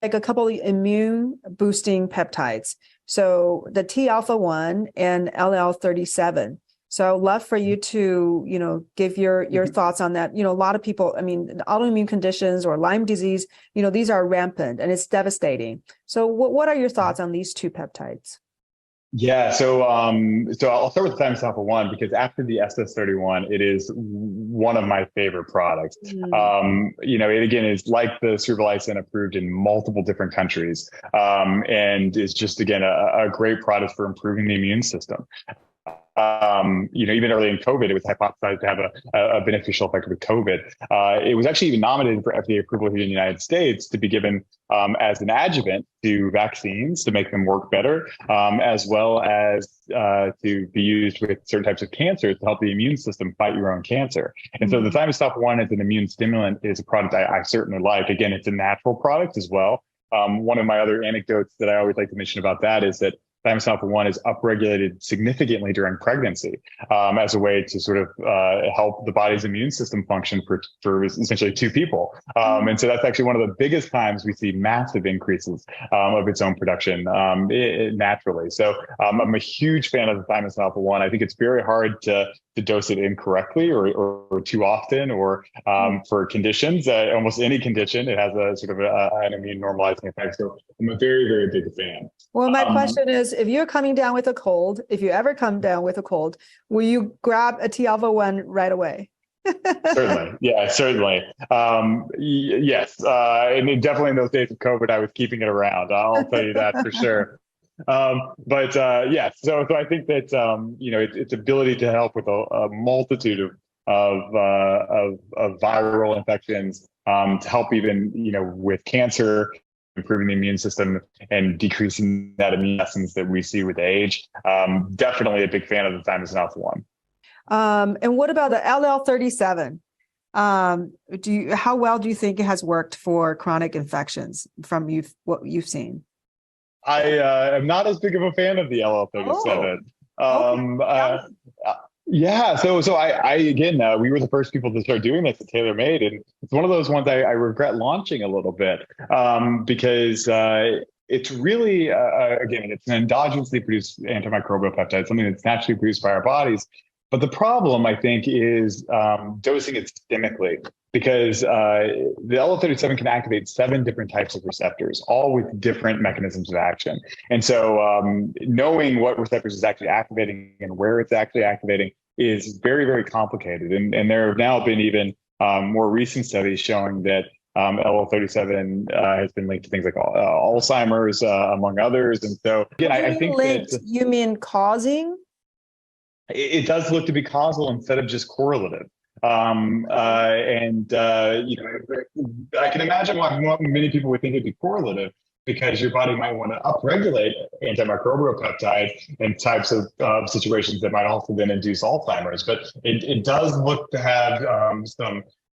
like a couple of immune boosting peptides. So the T alpha 1 and LL37. So I'd love for you to, give your thoughts on that. A lot of people, I mean, autoimmune conditions or Lyme disease, these are rampant and it's devastating. So what are your thoughts on these two peptides? Yeah, so I'll start with the thymus alpha one because after the SS31, it is one of my favorite products. Mm. It again is like the cerebrolizin approved in multiple different countries, and is just again a great product for improving the immune system. Even early in COVID, it was hypothesized to have a beneficial effect with COVID. It was actually even nominated for FDA approval here in the United States to be given as an adjuvant to vaccines to make them work better, as well as to be used with certain types of cancers to help the immune system fight your own cancer. And so the thymus alpha one as an immune stimulant is a product I certainly like. Again, it's a natural product as well. One of my other anecdotes that I always like to mention about that is that thymus alpha 1 is upregulated significantly during pregnancy as a way to sort of help the body's immune system function for essentially two people. And so that's actually one of the biggest times we see massive increases of its own production naturally. So I'm a huge fan of the thymus alpha 1. I think it's very hard to dose it incorrectly or too often or for conditions. Almost any condition, it has a sort of an immune normalizing effect. So I'm a very, very big fan. Well, my question is, if you're coming down with a cold, if you ever come down with a cold, will you grab a T alpha 1 right away? Certainly. Yeah, certainly. Yes. And definitely in those days of COVID, I was keeping it around. I'll tell you that for sure. Yes, so I think that its ability to help with a multitude of viral infections, to help even with cancer, improving the immune system and decreasing that immunescence that we see with age. Definitely a big fan of the thymus alpha one. And what about the LL37? How well do you think it has worked for chronic infections from what you've seen? I am not as big of a fan of the LL37. Yeah, so I again, we were the first people to start doing this at TaylorMade, and it's one of those ones I regret launching a little bit because it's really again, it's an endogenously produced antimicrobial peptide, something that's naturally produced by our bodies. But the problem, I think, is dosing it systemically because the LO37 can activate 7 different types of receptors, all with different mechanisms of action. And so knowing what receptors is actually activating and where it's actually activating is very, very complicated. And there have now been even more recent studies showing that LO37 has been linked to things like Alzheimer's, among others. And so, again, I think linked, you mean causing? It does look to be causal instead of just correlative. I can imagine why many people would think it'd be correlative because your body might want to upregulate antimicrobial peptides in types of situations that might also then induce Alzheimer's. But it does look to have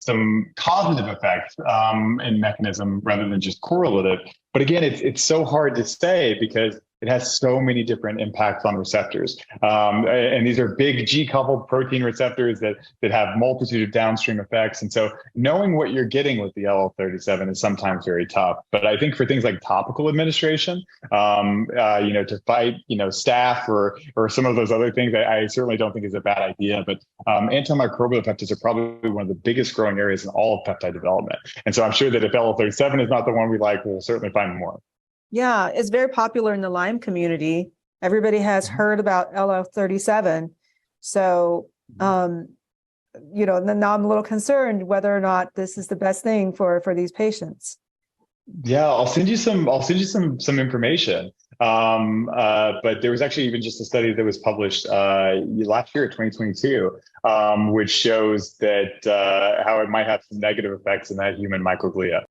some causative effects and mechanism rather than just correlative. But again, it's so hard to say because it has so many different impacts on receptors. And these are big G-coupled protein receptors that have multitude of downstream effects. And so knowing what you're getting with the LL37 is sometimes very tough. But I think for things like topical administration, to fight, staph or some of those other things, I certainly don't think is a bad idea. But antimicrobial peptides are probably one of the biggest growing areas in all of peptide development. And so I'm sure that if LL37 is not the one we like, we'll certainly find more. Yeah, it's very popular in the Lyme community. Everybody has heard about LL37. So, now I'm a little concerned whether or not this is the best thing for these patients. Yeah, I'll send you some information. But there was actually even just a study that was published last year, 2022, which shows that how it might have some negative effects in that human microglia.